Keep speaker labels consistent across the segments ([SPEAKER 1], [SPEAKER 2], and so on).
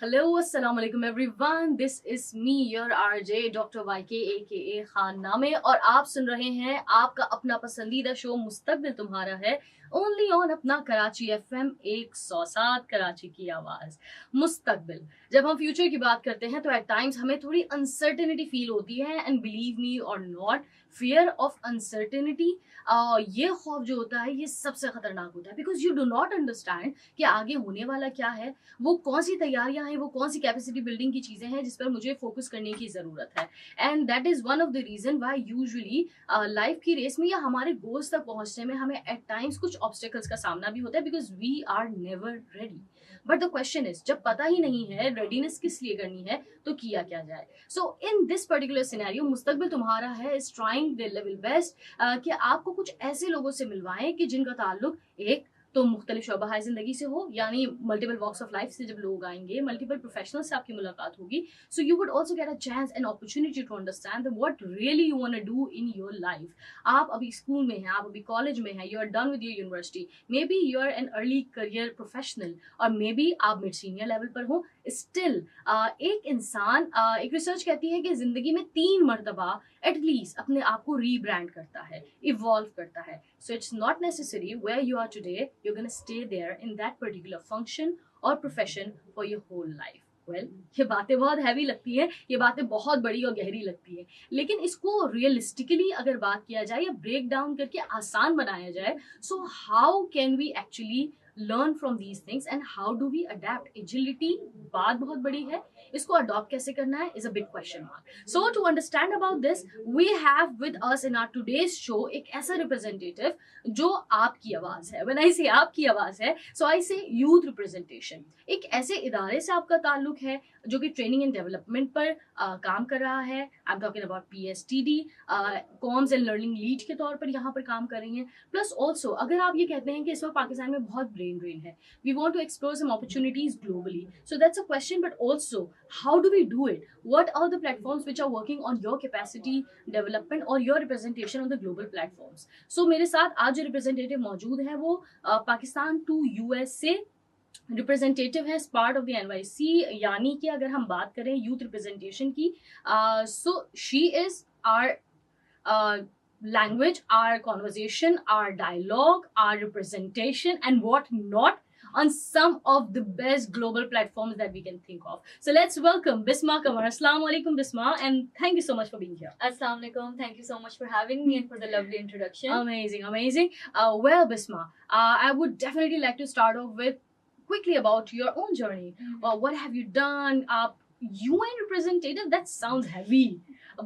[SPEAKER 1] Hello, assalamu alaikum everyone. This is me, your RJ, Dr. YK aka Khan नामे और आप सुन रहे हैं आपका अपना पसंदीदा शो मुस्तकबिल तुम्हारा है ओनली ऑन अपना कराची FM 107 कराची की आवाज मुस्तकबिल। जब हम फ्यूचर की बात करते हैं तो एट टाइम्स हमें थोड़ी अनसर्टेनिटी फील होती है एंड बिलीव मी और नॉट फियर ऑफ अनसर्टेनिटी, ये खौफ जो होता है ये सबसे खतरनाक होता है because you do not understand कि आगे होने वाला क्या है, वो कौन सी तैयारियां हैं, वो कौन सी कैपेसिटी बिल्डिंग की चीजें हैं जिस पर मुझे फोकस करने की जरूरत है। And that is one of the reason why usually life की रेस में या हमारे गोल्स तक पहुंचने में हमें एट टाइम्स कुछ ऑब्स्टेकल्स का सामना भी होता है because we are never ready. But the question is, जब पता ही नहीं है रेडीनेस किस लिए करनी है तो किया क्या जाए। सो इन दिस पर्टिकुलर सिनेरियो मुस्तकबिल तुम्हारा है is trying the level best कि आपको कुछ ऐसे लोगों से मिलवाएं कि जिनका ताल्लुक एक तो मुख्तलिफ शोबा जिंदगी से हो, यानी मल्टीपल वॉक्स ऑफ लाइफ से जब लोग आएंगे, मल्टीपल प्रोफेशनल से आपकी मुलाकात होगी, so you would also get a chance and opportunity to understand what really you want to do in your life. आप अभी स्कूल में हैं, आप अभी कॉलेज में हैं, you are done with your university, maybe you are an early career professional और may be आप मिड सीनियर लेवल पर हो। स्टिल एक इंसान, एक रिसर्च कहती है कि जिंदगी में 3 मरतबा एटलीस्ट अपने आप को रीब्रांड करता है, इवॉल्व करता है। So it's not necessary where you are today you're going to stay there in that particular function or profession for your whole life. Well ये बातें बहुत हैवी लगती है, ये बातें बहुत बड़ी और गहरी लगती है, लेकिन इसको रियलिस्टिकली अगर बात किया जाए या ब्रेक डाउन करके आसान बनाया जाए, so how can we actually learn from these things and how do we adapt. Agility बात बहुत बड़ी है, इसको अडॉप्ट कैसे करना है is a big question mark. So to understand about this we have with us in our today's show एक ऐसा रिप्रेजेंटेटिव जो आपकी आवाज है। व्हेन आई से आपकी आवाज है, सो आई से यूथ रिप्रेजेंटेशन। एक ऐसे इदारे से आपका ताल्लुक है जो कि ट्रेनिंग एंड डेवलपमेंट पर काम कर रहा है। I am talking about PSTD, comms and learning lead के तौर पर यहाँ पर काम कर रही हैं। प्लस ऑल्सो अगर आप ये कहते हैं कि इस वक्त पाकिस्तान में बहुत ब्रेन ड्रेन है, we want to explore some opportunities globally, so that's a question, but also how do we do it, what are the platforms which are working on your capacity development or your representation on the global platforms। so मेरे साथ आज जो representative मौजूद है वो Pakistan to US से representative है, part of the NYC, यानी कि अगर हम बात करें यूथ रिप्रेजेंटेशन की, so she is our language, our conversation, our dialogue, our representation, and what not on some of the best global platforms that we can think of. So let's welcome Bisma Kamar. Assalamu alaikum, Bisma, and thank you so much for being here.
[SPEAKER 2] Assalamu alaikum. Thank you so much for having me and for the lovely introduction.
[SPEAKER 1] Amazing, amazing. Well, Bisma, I would definitely like to start off with quickly about your own journey. What have you done? UN representative, that sounds heavy.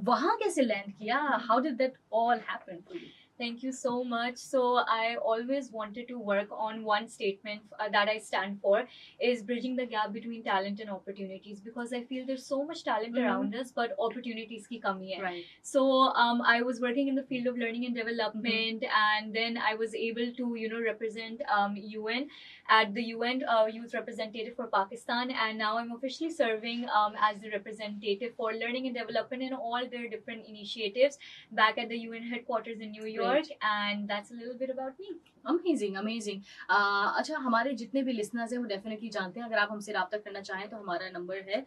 [SPEAKER 1] वहाँ कैसे land किया? How did that all happen for you?
[SPEAKER 2] Thank you so much. So I always wanted to work on one statement that I stand for, is bridging the gap between talent and opportunities, because I feel there's so much talent around us but opportunities ki kami hai.
[SPEAKER 1] Right.
[SPEAKER 2] So I was working in the field of learning and development, and then I was able to represent UN at the UN Youth Representative for Pakistan, and now I'm officially serving as the representative for learning and development and all their different initiatives back at the UN headquarters in New York. And that's a little bit about me.
[SPEAKER 1] Amazing, amazing. अच्छा, हमारे जितने भी listeners हैं वो definitely जानते हैं, अगर आप हमसे रब्ता करना चाहें तो हमारा नंबर है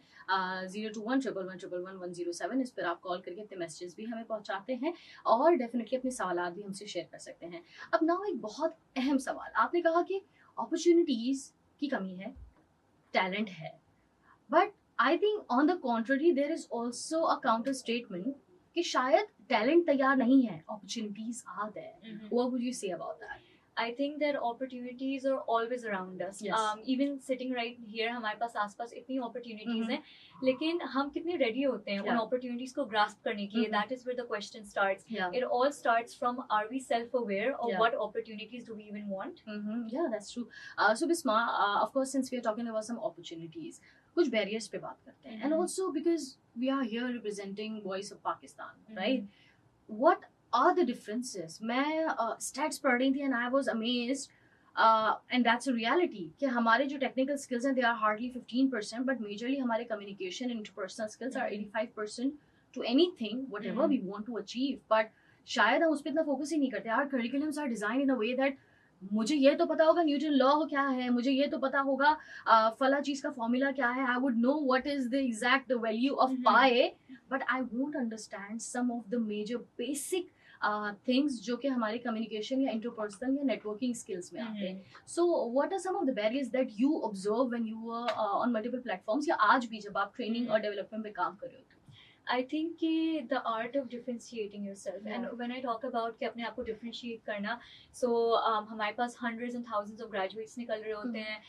[SPEAKER 1] 02111111107। इस पर आप कॉल करके अपने मैसेजेस भी हमें पहुंचाते हैं और डेफिनेटली अपने सवाल भी हमसे शेयर कर सकते हैं। अब नाउ एक बहुत अहम सवाल, आपने कहा कि अपॉर्चुनिटीज की कमी है, टैलेंट है, but I think on the contrary there is also a counter statement कि शायद टैलेंट तैयार नहीं है, opportunities are there. What would you say about that?
[SPEAKER 2] I think that opportunities are always around us.
[SPEAKER 1] Yes.
[SPEAKER 2] Even sitting right here, हमारे पास आसपास इतनी opportunities हैं, लेकिन हम कितने ready होते हैं उन opportunities को grasp करने के लिए? That is where the question starts.
[SPEAKER 1] Yeah.
[SPEAKER 2] It all starts from, are we self-aware of what opportunities do we even want?
[SPEAKER 1] Yeah, that's true. So Bisma, of course, since we are talking about some opportunities, कुछ barriers पे बात करते हैं, and also because we are here representing Voice of Pakistan, right? What are the differences? मैं stats पढ़ रही थी and I was amazed, and that's a reality कि हमारे जो technical skills हैं they are hardly 15%, but majorly हमारे communication and interpersonal skills are 85% to anything whatever we want to achieve. But शायद हम उस पर इतना focus ही नहीं करते. Our curriculums are designed in a way that मुझे ये तो पता होगा न्यूटन लॉ क्या है, मुझे ये तो पता होगा फला चीज का फॉर्मूला क्या है, I would know what is the exact value of pi, but I won't understand some of the major basic things जो कि हमारे कम्युनिकेशन या इंटरपर्सनल या नेटवर्किंग स्किल्स में आते हैं. So what are some of the barriers that you observe when you are on multiple platforms, या आज भी जब आप ट्रेनिंग और डेवलपमेंट पे काम कर रहे हो?
[SPEAKER 2] I think कि the art of differentiating yourself, and when I talk about कि अपने आप को differentiate करना, so हमारे पास hundreds and thousands of graduates निकल रहे होते हैं.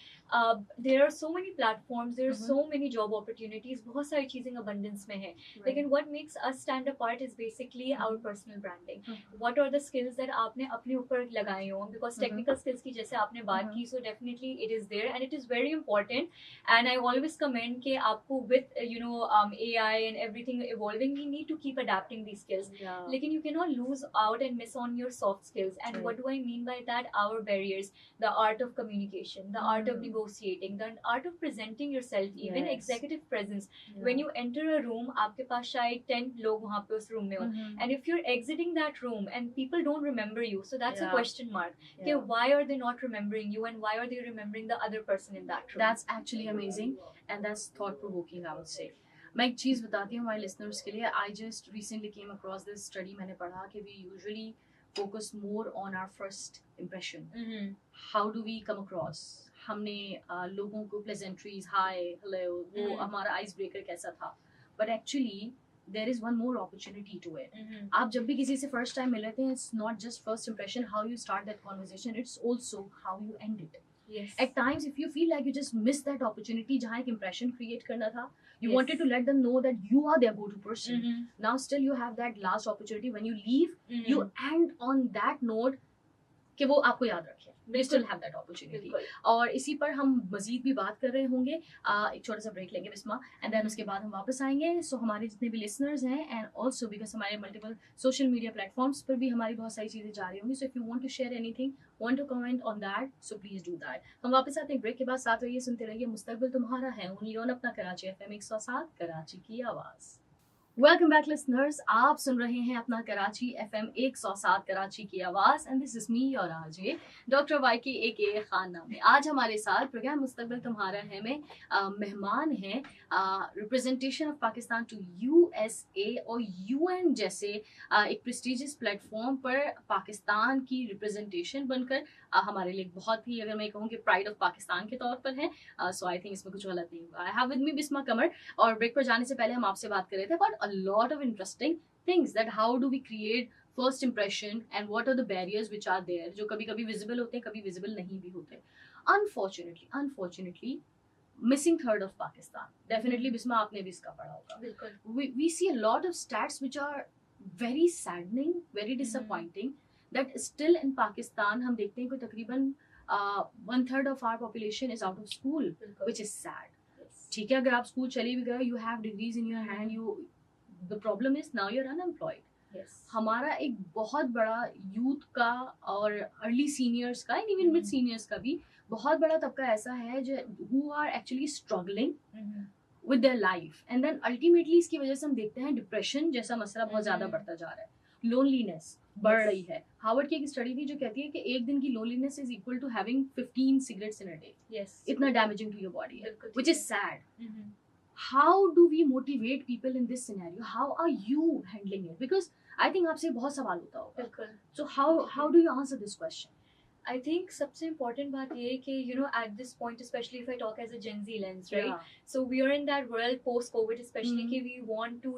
[SPEAKER 2] There are so many platforms, there are so many job opportunities, बहुत सारी चीजें abundance में है. लेकिन what makes us stand apart is basically our personal branding. What are the skills that आपने अपने ऊपर लगाए हो? Because technical skills की जैसे आपने बात की, so definitely it is there and it is very important. And I always commend कि आपको with AI and everything evolving, we need to keep adapting these skills. Lekin you cannot lose out and miss on your soft skills. And what do I mean by that? Our barriers, the art of communication, the art of negotiating, the art of presenting yourself, even executive presence. When you enter a room, आपके पास शायद 10 लोग वहाँ पे उस room में हो, and if you're exiting that room and people don't remember you, so that's a question mark. Okay, why are they not remembering you, and why are they remembering the other person in that room?
[SPEAKER 1] That's actually amazing and that's thought provoking, I would say. मैं एक चीज़ बताती हूँ हमारे listeners के लिए. I just recently came across this study. मैंने पढ़ा कि we usually focus more on our first impression. How do we come across. हमने लोगों को प्लेजेंट्रीज, हाय, हेलो, वो हमारा आइस ब्रेकर कैसा था. But actually there is one more opportunity to it. आप जब भी किसी से फर्स्ट टाइम मिल रहे हैं, it's not just first impression, how you start that conversation, it's also how you and it.
[SPEAKER 2] Yes.
[SPEAKER 1] At times, if you feel like you just missed that opportunity, जहाँ एक impression create करना था, you wanted to let them know that you are their go-to person. Now still you have that last opportunity. When you leave, you end on that note कि वो आपको याद रखे. We still have that opportunity. और इसी पर हम मजीद भी बात कर रहे होंगे. एक छोटा सा ब्रेक लेंगे बिस्मा, एंड देन उसके बाद हम वापस आएंगे. सो हमारे जितने भी लिसनर्स हैं, एंड ऑल्सो बिकॉज हमारे मल्टीपल सोशल मीडिया प्लेटफॉर्म्स पर भी हमारी बहुत सारी चीज़ें जा रही होंगी. So if you want to share anything, want to comment on that, so please do that. हम वापस आते हैं ब्रेक के बाद. साथ रहिए, सुनते रहिए. मुस्तकबिल तुम्हारा है ओनली ऑन अपना कराची FM 107, कराची की आवाज़. Welcome back listeners. आप सुन रहे हैं अपना कराची FM 107, कराची की आवाज़, and this is me your RJ doctor YK AKA Khan नामे. आज हमारे साथ प्रोग्राम मुस्तकबिल तुम्हारा है में मेहमान हैं representation of Pakistan to USA और UN जैसे एक प्रेस्टिजियस प्लेटफॉर्म पर पाकिस्तान की रिप्रेजेंटेशन बनकर हमारे लिए बहुत ही, अगर मैं कहूँ कि प्राइड ऑफ पाकिस्तान के तौर पर है. सो आई थिंक इसमें कुछ गलत नहीं होगा. I have with me Bisma Qamar. और ब्रेक पर जाने से पहले हम आपसे बात कर रहे थे about a lot of interesting things, that how do we create first impression and what are the barriers which are there, जो कभी कभी visible होते हैं, कभी visible नहीं भी होते. Unfortunately missing third of Pakistan, definitely Bisma आपने भी इसका पढ़ा होगा.
[SPEAKER 2] बिल्कुल.
[SPEAKER 1] We see a lot of stats which are very saddening, very disappointing, that still in Pakistan हम देखते हैं कि तकरीबन 1/3 of our population is out of school, which is sad. ठीक है, अगर आप स्कूल चले भी गए, you have degrees in your hand, the problem is now you're unemployed.
[SPEAKER 2] Yes.
[SPEAKER 1] हमारा एक बहुत बड़ा यूथ का और अर्ली सीनियर्स का, इवन मिड सीनियर्स का भी बहुत बड़ा तबका ऐसा है जो who are actually struggling with their life, and then ultimately इसकी वजह से हम देखते हैं डिप्रेशन जैसा मसला बहुत ज्यादा बढ़ता जा रहा है. लोनलीनेस बढ़ रही है. हार्वर्ड की एक स्टडी थी जो कहती है कि एक दिन की loneliness is equal to having 15 cigarettes in a day. इतना डैमेजिंग टू योर बॉडी है, which is sad. How do we motivate people in this scenario? How are you handling it? Because I think आपसे बहुत सवाल होता होगा. So how do you answer this question?
[SPEAKER 2] I think सबसे important बात ये है कि at this point, especially if I talk as a Gen Z lens, right?
[SPEAKER 1] Yeah.
[SPEAKER 2] So we are in that world post-COVID, especially कि we want to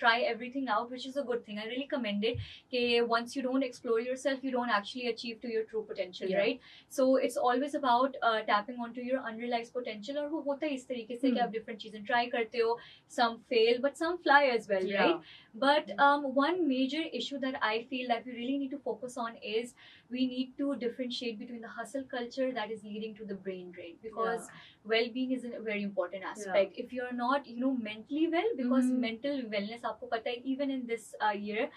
[SPEAKER 2] try everything out, which is a good thing. I really commend it. कि once you don't explore yourself, you don't actually achieve to your true potential, right? So it's always about tapping onto your unrealized potential. और वो होता है इस तरीके से कि आप different चीजें try करते हो, some fail, but some fly as well, right? But one major issue that I feel that we really need to focus on is we need to differentiate between the hustle culture that is leading to the brain drain, because well-being is a very important aspect. If you're not mentally well, because mental wellness, आपको पता है, even in this year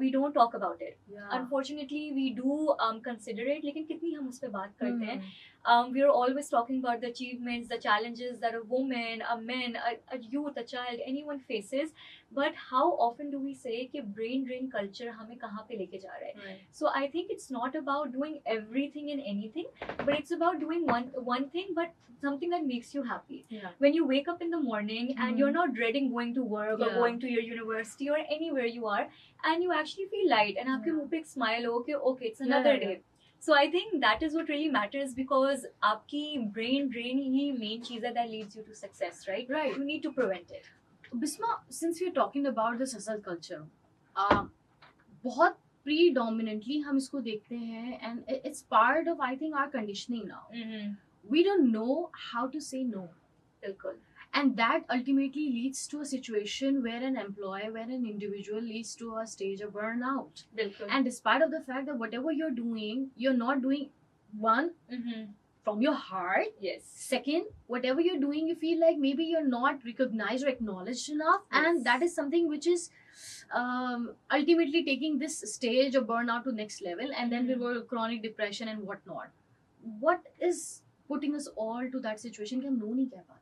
[SPEAKER 2] we don't talk about it. Unfortunately we do consider it, लेकिन कितनी हम उस पे बात करते हैं. we are always talking about the achievements, the challenges that a woman, a man, a youth, a child, anyone faces. But how often do we say कि brain drain culture हमें कहाँ पे लेके जा रहा है?
[SPEAKER 1] Right.
[SPEAKER 2] So I think it's not about doing everything and anything, but it's about doing one thing, but something that makes you happy.
[SPEAKER 1] Yeah.
[SPEAKER 2] When you wake up in the morning and you're not dreading going to work or
[SPEAKER 1] Yeah.
[SPEAKER 2] going to your university or anywhere you are, and you actually feel light and आपके
[SPEAKER 1] Yeah.
[SPEAKER 2] मुंह पे एक smile हो कि okay, it's another
[SPEAKER 1] Yeah.
[SPEAKER 2] day. So I think that is what really matters, because आपकी brain drain ही main चीज़ है that leads you to success, right?
[SPEAKER 1] Right.
[SPEAKER 2] You need to prevent it.
[SPEAKER 1] Bisma, since we're talking about this hustle culture, बहुत predominantly हम इसको देखते हैं, and it's part of, I think, our conditioning now. We don't know how to say no.
[SPEAKER 2] बिल्कुल.
[SPEAKER 1] And that ultimately leads to a situation where an employee, where an individual leads to a stage of burnout.
[SPEAKER 2] बिल्कुल.
[SPEAKER 1] And despite of the fact that whatever you're doing, you're not doing, one, from your heart.
[SPEAKER 2] Yes.
[SPEAKER 1] Second, whatever you're doing, you feel like maybe you're not recognized or acknowledged enough.
[SPEAKER 2] Yes.
[SPEAKER 1] And that is something which is ultimately taking this stage of burnout to next level. And then we were chronic depression and whatnot. What is putting us all to that situation कि हम no नहीं कह पाते?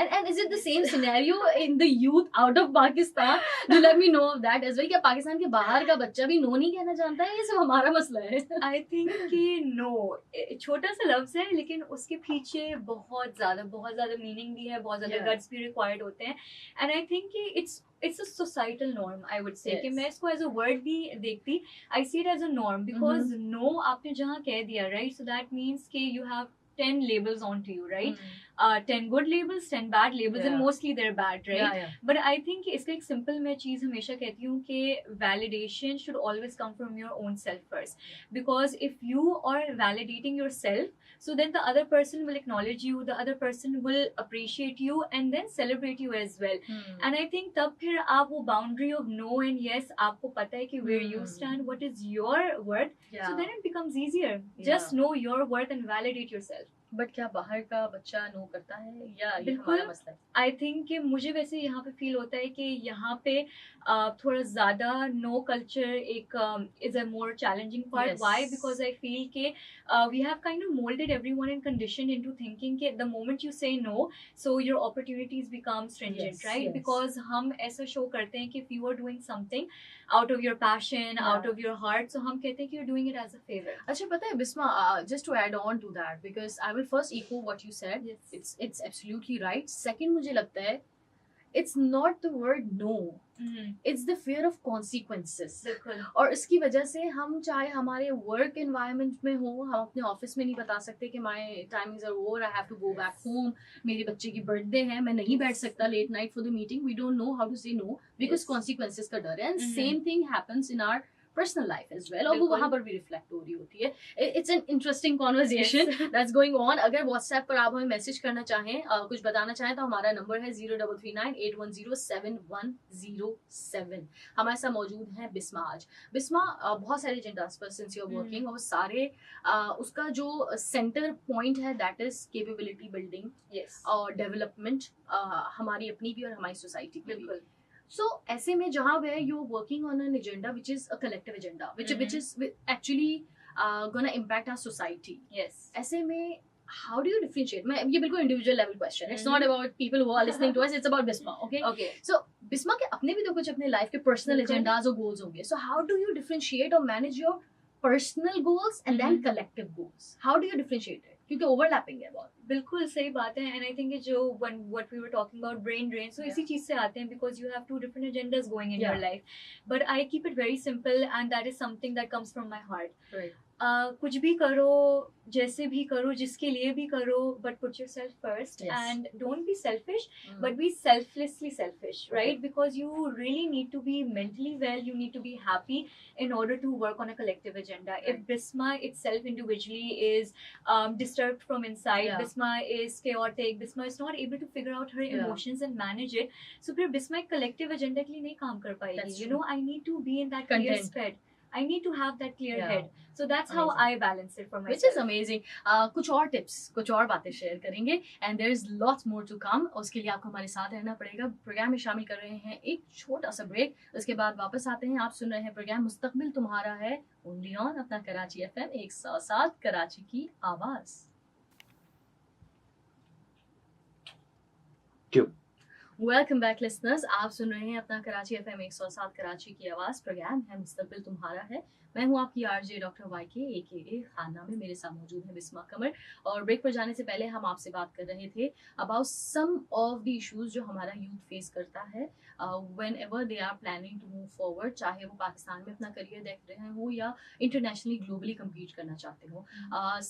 [SPEAKER 1] And is it the same scenario in the youth out of Pakistan? Do let me know of that as well. क्या पाकिस्तान के बाहर का बच्चा भी no नहीं कहना जानता है? ये सब हमारा मसला है.
[SPEAKER 2] I think कि no, छोटा सा लफ्ज है, लेकिन उसके पीछे बहुत ज़्यादा मीनिंग भी है, बहुत ज़्यादा गट्स भी रिक्वायर्ड होते हैं. And I think कि it's a societal norm, I would say.
[SPEAKER 1] Yes.
[SPEAKER 2] कि मैं इसको as a word भी देखती, I see it as a norm, because no आपने जहाँ कह दिया, right? So that means कि you have 10 labels onto you, right? 10 good labels, 10 bad labels, and mostly they're bad, right?
[SPEAKER 1] Yeah.
[SPEAKER 2] But I think इसका एक simple मैं चीज़ हमेशा कहती हूँ कि validation should always come from your own self first. Because if you are validating yourself, so then the other person will acknowledge you, the other person will appreciate you, and then celebrate you as well. And I think तब फिर आप वो boundary of no and yes आपको पता है कि where you stand, what is your worth, so then it becomes easier. Just know your worth and validate yourself.
[SPEAKER 1] But क्या बाहर का बच्चा नो करता है या ये
[SPEAKER 2] बिल्कुल.
[SPEAKER 1] हमारा मसला है?
[SPEAKER 2] आई थिंक कि मुझे वैसे यहाँ पे फील होता है कि यहाँ पे थोड़ा ज़्यादा नो कल्चर एक is a more challenging part.
[SPEAKER 1] Yes.
[SPEAKER 2] Why? Because I feel कि we have kind of moulded everyone in condition into thinking कि the moment you say no, so your opportunities become stringent, right? Because हम ऐसा show करते हैं कि if you are doing something out of your passion, out of your heart, so हम कहते हैं कि you're doing it as a favor.
[SPEAKER 1] अच्छा पता है Bisma, just to add on to that, because I will first echo what you said.
[SPEAKER 2] Yes.
[SPEAKER 1] It's absolutely right. Second, मुझे लगता है it's not the word no, it's the fear of consequences.
[SPEAKER 2] बिल्कुल.
[SPEAKER 1] और इसकी वजह से हम चाहे हमारे वर्क एनवायरनमेंट में हो, हम अपने ऑफिस में नहीं बता सकते कि my timings are over, I have to go back home, मेरे बच्चे की बर्थडे है, मैं नहीं बैठ सकता late night for the meeting. We don't know how to say no because consequences का डर है. And same thing happens in our personal life as well, और वो वहां पर भी रिफ्लेक्ट हो रही होती है. It's an interesting conversation that's going on. अगर व्हाट्सएप पर आप हमें मैसेज करना चाहें, कुछ बताना चाहें, तो हमारा नंबर है 033981071007. हमारे साथ मौजूद हैं बिस्मा आज. बिस्मा बहुत सारे एजेंडास पर सिंस यू आर वर्किंग, और सारे उसका जो सेंटर पॉइंट है दैट इज कैपेबिलिटी बिल्डिंग और डेवलपमेंट, हमारी अपनी भी और हमारी सोसाइटी की भी. So ऐसे में जहाँ where you're working on an agenda which is a collective agenda, which is actually gonna impact our society.
[SPEAKER 2] Yes.
[SPEAKER 1] ऐसे में how do you differentiate? मैं ये बिल्कुल individual level question. It's not about people who are listening to us. It's about Bisma. Okay. So Bisma के अपने भी तो कुछ अपने life के personal agendas और goals होंगे. So how do you differentiate or manage your personal goals and then collective goals? How do you differentiate it? क्योंकि overlapping है बहुत.
[SPEAKER 2] बिल्कुल सही बात है. एंड आई थिंक जो what we were talking about brain drain, so इसी चीज से आते हैं, because you have two different agendas going in your life, but I keep it very simple, and that is something that comes from my heart.
[SPEAKER 1] Right.
[SPEAKER 2] कुछ भी करो, जैसे भी करो, जिसके लिए भी करो, but put yourself first.
[SPEAKER 1] Yes.
[SPEAKER 2] And don't be selfish, but be selflessly selfish, right? Because you really need to be mentally well, you need to be happy in order to work on a collective agenda.
[SPEAKER 1] Right.
[SPEAKER 2] If Bisma itself individually is disturbed from inside, Bisma is chaotic, Bisma is not able to figure out her emotions and manage it, so फिर Bisma एक collective agenda के लिए नहीं काम कर पाएगी. You know, I need to be in that clear spread. I need to have that clear head. So that's how I balance it for myself.
[SPEAKER 1] Which is amazing. कुछ और tips, कुछ और बातें शेयर करेंगे, and there is lots more to come. उसके लिए आपको हमारे साथ रहना पड़ेगा. प्रोग्राम में शामिल कर रहे हैं एक छोटा सा ब्रेक, उसके बाद वापस आते हैं. आप सुन रहे हैं प्रोग्राम मुस्तकबिल तुम्हारा है, ओनली ऑन अपना कराची FM 107 कराची की आवाज. वेलकम बैक लिसनर्स, आप सुन रहे हैं अपना कराची एफएम 107 कराची की आवाज। प्रोग्राम है मुस्तकबिल तुम्हारा है। मैं हूं आपकी आरजे डॉक्टर वाईके एके खाना में। मेरे साथ मौजूद है बिस्मा कमर। और ब्रेक पर जाने से पहले हम आपसे बात कर रहे थे about some of the issues जो हमारा यूथ फेस करता है whenever they are planning to move forward, चाहे वो पाकिस्तान में अपना करियर देख रहे हो या इंटरनेशनली ग्लोबली कम्पीट करना चाहते हो।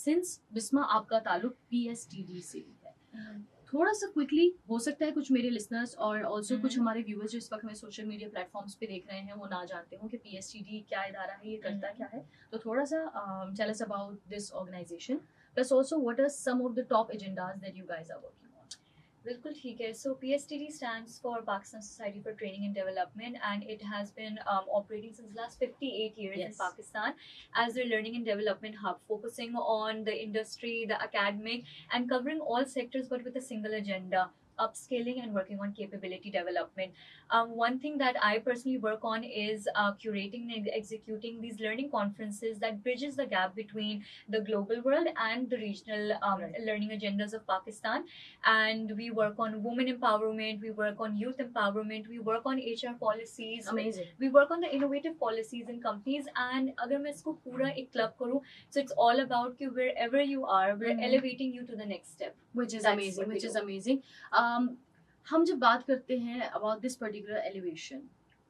[SPEAKER 1] सिंस बिस्मा आपका ताल्लुक पीएसटीडी से भी है, थोड़ा सा क्विकली हो सकता है कुछ मेरे लिसनर्स और ऑल्सो कुछ हमारे व्यूअर्स जो इस वक्त हमें सोशल मीडिया प्लेटफॉर्म्स पे देख रहे हैं वो ना जानते हो कि पीएसटीडी क्या इदारा है, ये करता क्या है। तो थोड़ा सा tell us about this organisation, plus also what are some of the top agendas that you guys are working on.
[SPEAKER 2] बिल्कुल ठीक है. So PSTD stands for Pakistan Society for Training and Development, and it has been operating since last 58 years in
[SPEAKER 1] Yes.
[SPEAKER 2] Pakistan as a learning and development hub, focusing on the industry, the academic, and covering all sectors, but with a single agenda: upscaling and working on capability development. One thing that I personally work on is curating and executing these learning conferences that bridges the gap between the global world and the regional learning agendas of Pakistan. And we work on women empowerment, we work on youth empowerment, we work on HR policies,
[SPEAKER 1] Amazing.
[SPEAKER 2] we work on the innovative policies in companies. And अगर मैं इसको पूरा एक club करूँ, so it's all about कि wherever you are, we're elevating you to the next step.
[SPEAKER 1] Which is
[SPEAKER 2] That's
[SPEAKER 1] amazing,
[SPEAKER 2] what we
[SPEAKER 1] which is
[SPEAKER 2] do.
[SPEAKER 1] amazing. हम जब बात करते हैं about this particular elevation,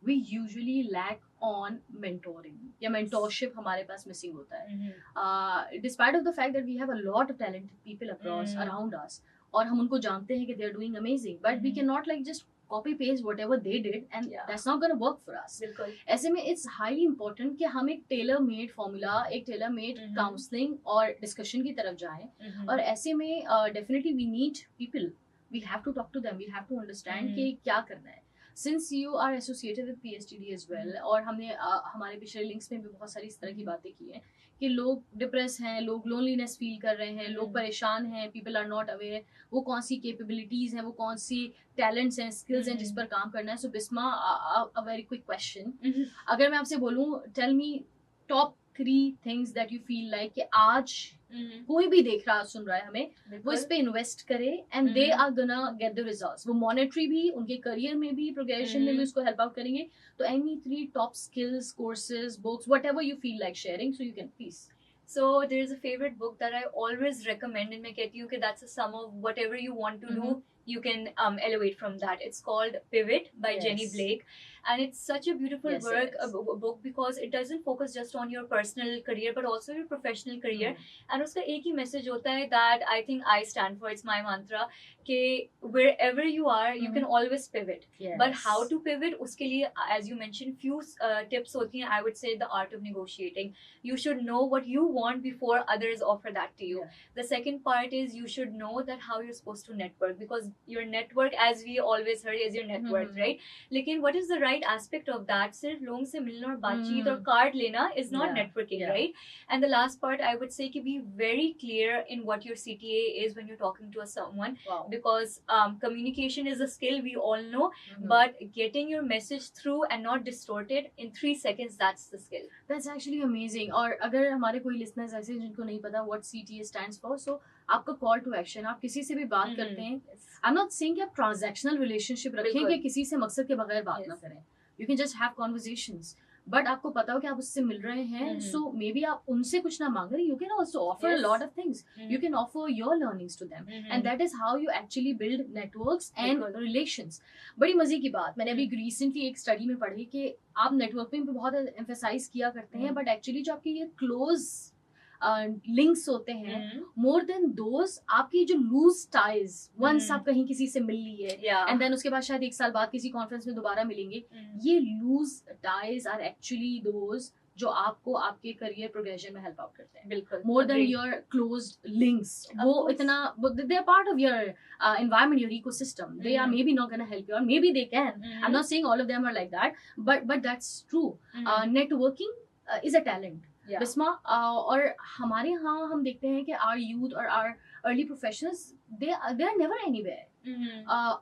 [SPEAKER 1] we usually lack on mentoring या mentorship हमारे पास missing होता है. Despite of the fact that we have a lot of talented people across around us और हम उनको जानते हैं कि they are doing amazing, but we cannot like just copy paste whatever they did and that's not going to work for us.
[SPEAKER 2] बिल्कुल.
[SPEAKER 1] ऐसे में it's highly important कि हम एक tailor made formula, एक tailor made counseling और discussion की तरफ जाएं. और ऐसे में definitely we need people, we have to talk to them, we have to understand कि क्या करना है. Since you are associated with PSTD as well, और हमने हमारे पिछले लिंक्स में भी बहुत सारी इस तरह की बातें की हैं कि लोग डिप्रेस हैं, लोग लोनलीनेस फील कर रहे हैं, लोग परेशान हैं, पीपल आर नॉट अवेयर वो कौन सी कैपेबिलिटीज हैं, वो कौन सी टैलेंट्स हैं, स्किल्स हैं जिस पर काम करना है. So Bisma, a very quick question, अगर मैं आपसे बोलूं tell me top 3 things that you feel like कि आज कोई भी देख रहा सुन रहा है हमें, वो इस पे इन्वेस्ट करे and they are gonna get the results. वो मॉनेटरी भी, उनके करियर में भी, प्रोग्रेशन में भी उसको हेल्प आउट करेंगे. तो any 3 top skills, courses, books, whatever you feel like sharing, so you can please.
[SPEAKER 2] So there is a favorite book that I always recommend, and मैं कहती हूँ कि that's a sum of whatever you want to do, you can elevate from that. It's called Pivot by Jenny Blake, and it's such a beautiful book because it doesn't focus just on your personal career but also your professional career. And उसका एक ही message होता है that I think I stand for. It's my mantra कि wherever you are, you can always pivot. But how to pivot, उसके लिए as you mentioned few tips होती हैं. I would say the art of negotiating. You should know what you want before others offer that to you. The second part is you should know that how you're supposed to network, because your network, as we always heard, is your net worth, right? लेकिन what is the right aspect of that? सिर्फ लोगों से मिलना और बातचीत और card लेना is not networking, right? And the last part I would say कि be very clear in what your CTA is when you're talking to someone, because communication is a skill, we all know, but getting your message through and not distorted in 3 seconds, that's the skill.
[SPEAKER 1] That's actually amazing. और अगर हमारे कोई listeners ऐसे जिनको नहीं पता what CTA stands for, so आपका call to action, आप किसी से भी बात करते हैं, आई एम नॉट सेइंग कि आप ट्रांजैक्शनल रिलेशनशिप रखें कि किसी से मकसद के बगैर बात ना करें. You can just have conversations, but आपको पता हो कि आप उससे मिल रहे हैं, सो मे बी आप उनसे कुछ ना मांग रहे, you can also offer a lot of things, you can offer your learnings to them, and that is how you actually build networks and relations. बड़ी मजे की बात, मैंने अभी रिसेंटली एक स्टडी में पढ़ी कि आप नेटवर्किंग पे बहुत एम्फेसाइज किया करते हैं, बट एक्चुअली जो आपकी ये क्लोज लिंक्स होते हैं, मोर देन दोस आपकी जो लूज टाइज, वंस आप कहीं किसी से मिल ली है एंड देन उसके बाद शायद 1 साल बाद किसी कॉन्फ्रेंस में दोबारा मिलेंगे, ये loose ties are actually those जो आपको आपके करियर प्रोग्रेशन में हेल्प आउट करते हैं.
[SPEAKER 2] बिल्कुल.
[SPEAKER 1] More than your closed links, वो इतना they are part of your environment, your ecosystem. They are may be not gonna help you, और मे be they can. I am not saying all of them are like that, but that's true. Networking is a talent. Bisma, और हमारे यहाँ हम देखते हैं कि our youth और our early professionals they are never anywhere.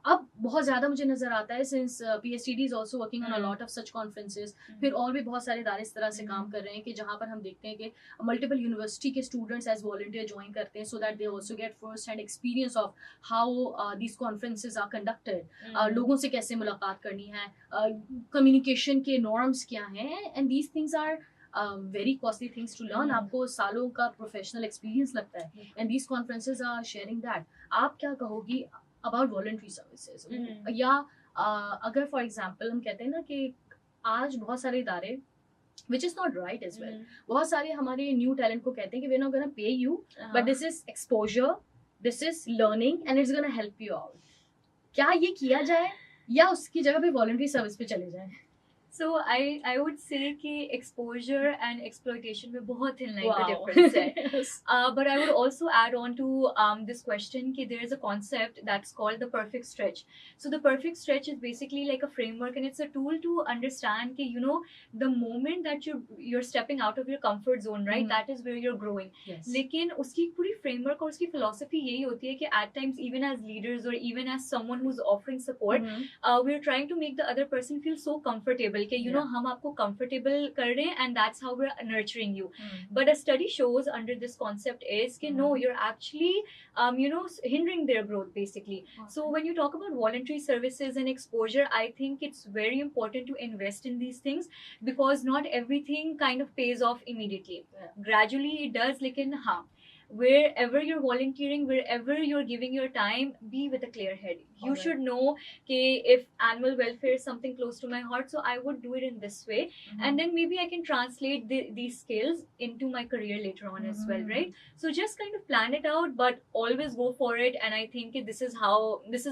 [SPEAKER 1] अब बहुत ज़्यादा मुझे नज़र आता है since PSTD is also working on a lot of such conferences. फिर और भी बहुत सारे इदारे इस तरह से काम कर रहे हैं कि जहाँ पर हम देखते हैं कि मल्टीपल यूनिवर्सिटी के स्टूडेंट्स एज वॉलंटियर ज्वाइन करते हैं so that they also get first hand experience of how these conferences are conducted, लोगों से कैसे मुलाकात करनी है, कम्युनिकेशन के नॉर्म्स क्या हैं, and these things are very costly things to learn. आपको सालों का प्रोफेशनल एक्सपीरियंस लगता है and these conferences are sharing that. आप क्या कहोगी अबाउट वॉलंटरी सर्विसेज? या अगर फॉर एग्जाम्पल हम कहते हैं ना कि आज बहुत सारे इदारे which is not right as well, बहुत सारे हमारे न्यू टैलेंट को कहते हैं कि we're not gonna pay you but this is exposure, this is learning and it's gonna help you out। क्या ये किया जाए या उसकी जगह पे वॉलंटरी सर्विस पे चले जाए?
[SPEAKER 2] So I would say कि exposure and exploitation में बहुत thin line का difference है.
[SPEAKER 1] Yes.
[SPEAKER 2] But I would also add on to this question कि there is a concept that's called the perfect stretch. So the perfect stretch is basically like a framework and it's a tool to understand कि you know the moment that you're stepping out of your comfort zone, right? That is where you're growing.
[SPEAKER 1] Yes.
[SPEAKER 2] लेकिन उसकी पूरी framework और उसकी philosophy यही होती है कि at times even as leaders or even as someone who's offering support, we're trying to make the other person feel so comfortable कि you know हम आपको comfortable कर रहे हैं and that's how we're nurturing you. But a study shows under this concept is कि no, you're actually you know hindering their growth basically. So when you talk about voluntary services and exposure, I think it's very important to invest in these things because not everything kind of pays off immediately. Gradually it does, लेकिन हाँ, wherever you're volunteering, wherever you're giving your time, be with a clear head. You should know कि if animal welfare is something close to my heart, so I would do it in this way, and then maybe I can translate these skills into my career later on as well, right? So just kind of plan it out, but always go for it. And I think this is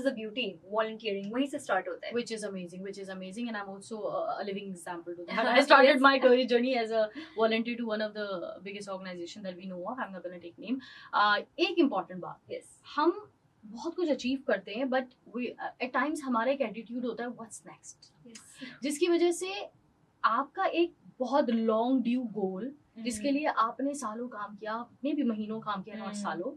[SPEAKER 2] the beauty volunteering. वहीं से start होता है.
[SPEAKER 1] Which is amazing, and I'm also a living example to that. I started my career journey as a volunteer to one of the biggest organization that we know of. I'm not going to take name. एक important बात,
[SPEAKER 2] yes,
[SPEAKER 1] हम बहुत कुछ achieve करते हैं but at times हमारा एक attitude होता है व्हाट्स नेक्स्ट, जिसकी वजह से आपका एक बहुत लॉन्ग ड्यू गोल जिसके लिए आपने सालों काम किया, मे भी महीनों काम किया, नॉट सालों,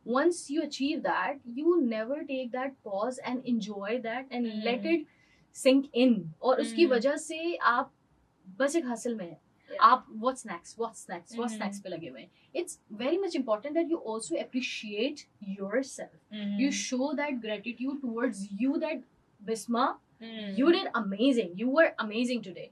[SPEAKER 1] once you achieve that you never take that pause and enjoy that and let it sink in, और उसकी वजह से आप बस एक हासिल में हैं, आप what's next पे लगे हुए हैं. It's very much important that you also appreciate yourself. You show that gratitude towards you that Bisma, you did amazing, you were amazing today.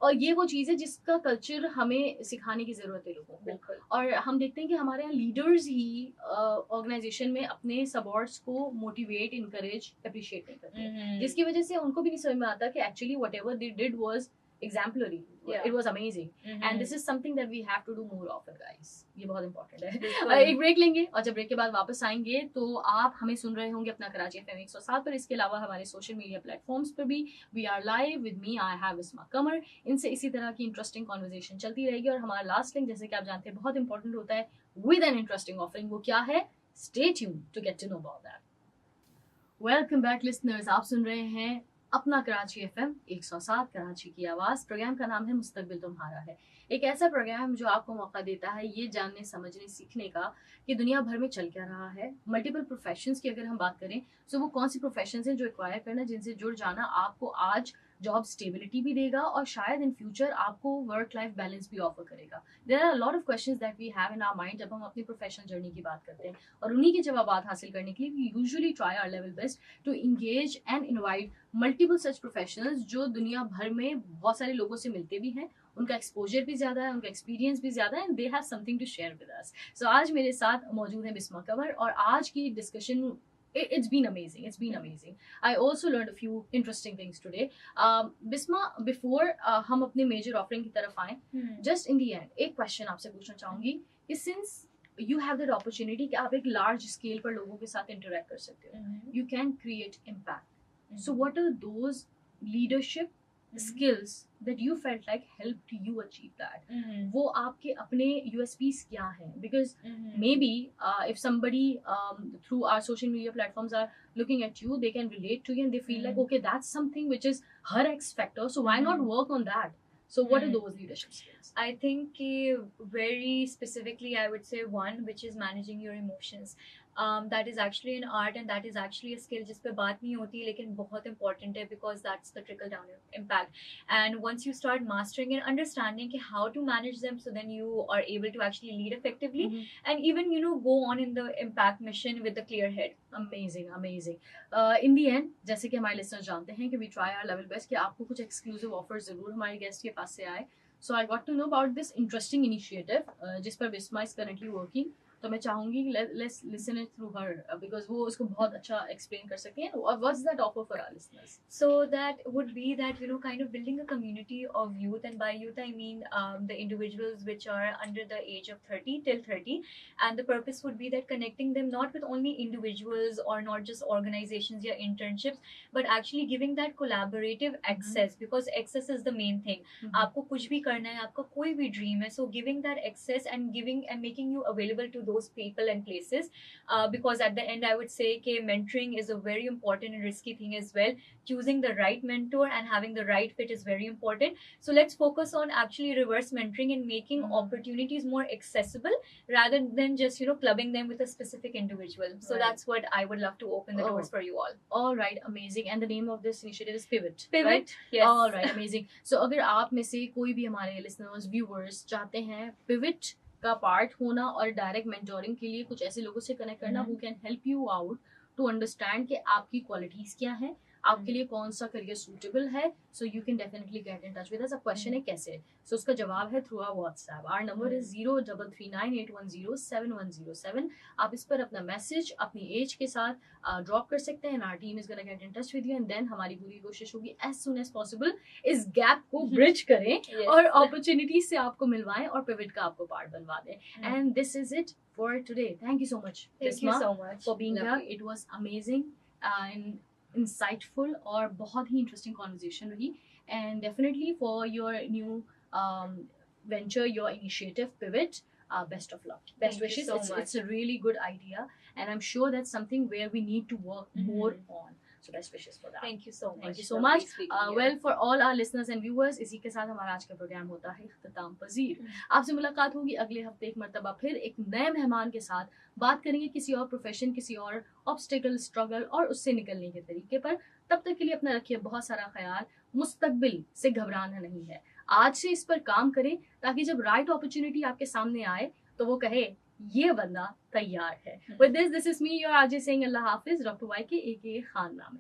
[SPEAKER 1] और ये वो चीज़ है जिसका कल्चर हमें सिखाने की ज़रूरत है लोगों को. और हम देखते हैं कि हमारे यहाँ लीडर्स ही ऑर्गेनाइजेशन में अपने सबॉर्ड्स को मोटिवेट, इनकरेज, अप्रिशिएट नहीं करते, जिसकी वजह से उनको भी नहीं समझ में आता कि actually whatever they did was exemplary. It was amazing. And this is something that we have to do more often, guys. ये बहुत important है. एक ब्रेक लेंगे और जब ब्रेक के बाद वापस आएंगे तो आप हमें सुन रहे होंगे अपना कराची FM 107 पर. इसके अलावा हमारे सोशल मीडिया प्लेटफॉर्म्स पर भी we are live with me. I have Bisma Qamar. इनसे इसी तरह की इंटरेस्टिंग कॉन्वर्सेशन चलती रहेगी और हमारा लास्ट लिंक जैसे कि आप जानते हैं बहुत इंपॉर्टेंट होता है with an interesting offering. वो क्या है? Stay tuned to get to know about that. Welcome back listeners. आप सुन रहे हैं अपना कराची FM 107, कराची की आवाज़. प्रोग्राम का नाम है मुस्तकबिल तुम्हारा है. एक ऐसा प्रोग्राम जो आपको मौका देता है ये जानने, समझने, सीखने का कि दुनिया भर में चल क्या रहा है. मल्टीपल प्रोफेशंस की अगर हम बात करें तो वो कौन सी प्रोफेशंस हैं जो एक्वायर करना, जिनसे जुड़ जाना आपको आज जॉब स्टेबिलिटी भी देगा और शायद इन फ्यूचर आपको वर्क लाइफ बैलेंस भी ऑफर करेगा. There are a lot of questions that we have in our mind जब हम अपनी प्रोफेशनल जर्नी की बात करते हैं, और उन्हीं के जवाब हासिल करने के लिए we usually try our level best to engage and invite multiple such professionals जो दुनिया भर में बहुत सारे लोगों से मिलते भी हैं, उनका एक्सपोजर भी ज़्यादा है, उनका एक्सपीरियंस भी ज़्यादा है, and they have something to share with us. So आज मेरे साथ मौजूद है बिस्मा कंवर और आज की discussion it's been amazing. I also learned a few interesting things today. Bisma, before हम अपने major offering की तरफ आएं, just in the end एक question आपसे पूछना चाहूँगी कि since you have that opportunity कि आप एक large scale पर लोगों के साथ interact कर सकते हो, you can create impact. So what are those leadership skills that you felt like helped you achieve that? वो आपके अपने USPs क्या हैं? Because maybe if somebody through our social media platforms are looking at you, they can relate to you and they feel like okay, that's something which is her X factor, so why not work on that? So what are those leadership skills?
[SPEAKER 2] I think very specifically I would say one, which is managing your emotions. that is actually an art and that is actually a skill जिस पे बात नहीं होती लेकिन बहुत important है, because that's the trickle down impact. And once you start mastering and understanding कि how to manage them, so then you are able to actually lead effectively and even go on in the impact mission with a clear head.
[SPEAKER 1] Amazing, amazing. In the end, जैसे कि हमारे listeners जानते हैं कि we try our level best कि आपको कुछ exclusive offers जरूर हमारे guest के पास से आए. So I got to know about this interesting initiative जिस पर Visma is currently working. तो मैं चाहूंगी let's listen it through her because वो उसको बहुत अच्छा explain कर सकती हैं. What's that offer for our listeners?
[SPEAKER 2] So that would be that kind of building a community of youth, and by youth I mean the individuals which are under the age of 30 till 30, and the purpose would be that connecting them not with only individuals or not just organizations or internships, but actually giving that collaborative access, because access is the main thing. आपको कुछ भी करना है, आपका कोई भी dream है, so giving that access and giving and making you available to those people and places, because at the end I would say कि mentoring is a very important and risky thing as well. Choosing the right mentor and having the right fit is very important. So let's focus on actually reverse mentoring and making opportunities more accessible rather than just clubbing them with a specific individual. So that's what I would love to open the doors for you all.
[SPEAKER 1] All right, amazing. And the name of this initiative is Pivot.
[SPEAKER 2] Pivot, yes.
[SPEAKER 1] All right, amazing. So अगर आप में से कोई भी हमारे listeners, viewers चाहते हैं Pivot का पार्ट होना और डायरेक्ट मेंटोरिंग के लिए कुछ ऐसे लोगों से कनेक्ट करना who can help you out to understand कि आपकी क्वालिटीज क्या है, आपके लिए कौन सा करियर सूटेबल है, so you can definitely get in touch with us. अब क्वेश्चन है कैसे, सो उसका जवाब है through our WhatsApp. Our number is 033981071107. आप इस पर अपना मैसेज अपनी एज के साथ ड्रॉप कर सकते हैं. Our team is gonna get in touch with you and then हमारी पूरी कोशिश होगी एज सून एज पॉसिबल इस गैप को ब्रिज करें और अपॉर्चुनिटी से आपको मिलवाएं और पिवट का आपको पार्ट बनवा दें. And this is it for today. Thank you so much
[SPEAKER 2] for
[SPEAKER 1] being here. It was amazing and insightful और बहुत ही interesting conversation रही. And definitely for your new venture, your initiative Pivot, best of luck, best wishes. It's a really good idea and I'm sure that's something where we need to work more on. So best wishes for that.
[SPEAKER 2] Thank you so much.
[SPEAKER 1] Thank you so much. Well, for all our listeners and viewers, इसी के साथ हमारा आज का programme होता है इख्तिताम पजीर. आपसे मुलाकात होगी अगले हफ्ते एक मर्तबा फिर एक नए मेहमान के साथ. बात करेंगे किसी और प्रोफेशन, किसी और ऑब्स्टिकल, स्ट्रगल और उससे निकलने के तरीके पर. तब तक के लिए अपना रखिए बहुत सारा ख्याल. मुस्तकबिल से घबराना नहीं है, आज से इस पर काम करें ताकि जब राइट अपॉर्चुनिटी आपके सामने आए तो वो कहे ये बंदा तैयार है. With this is me, your RJ saying Allah Hafiz, Dr. YK aka Khan Naame.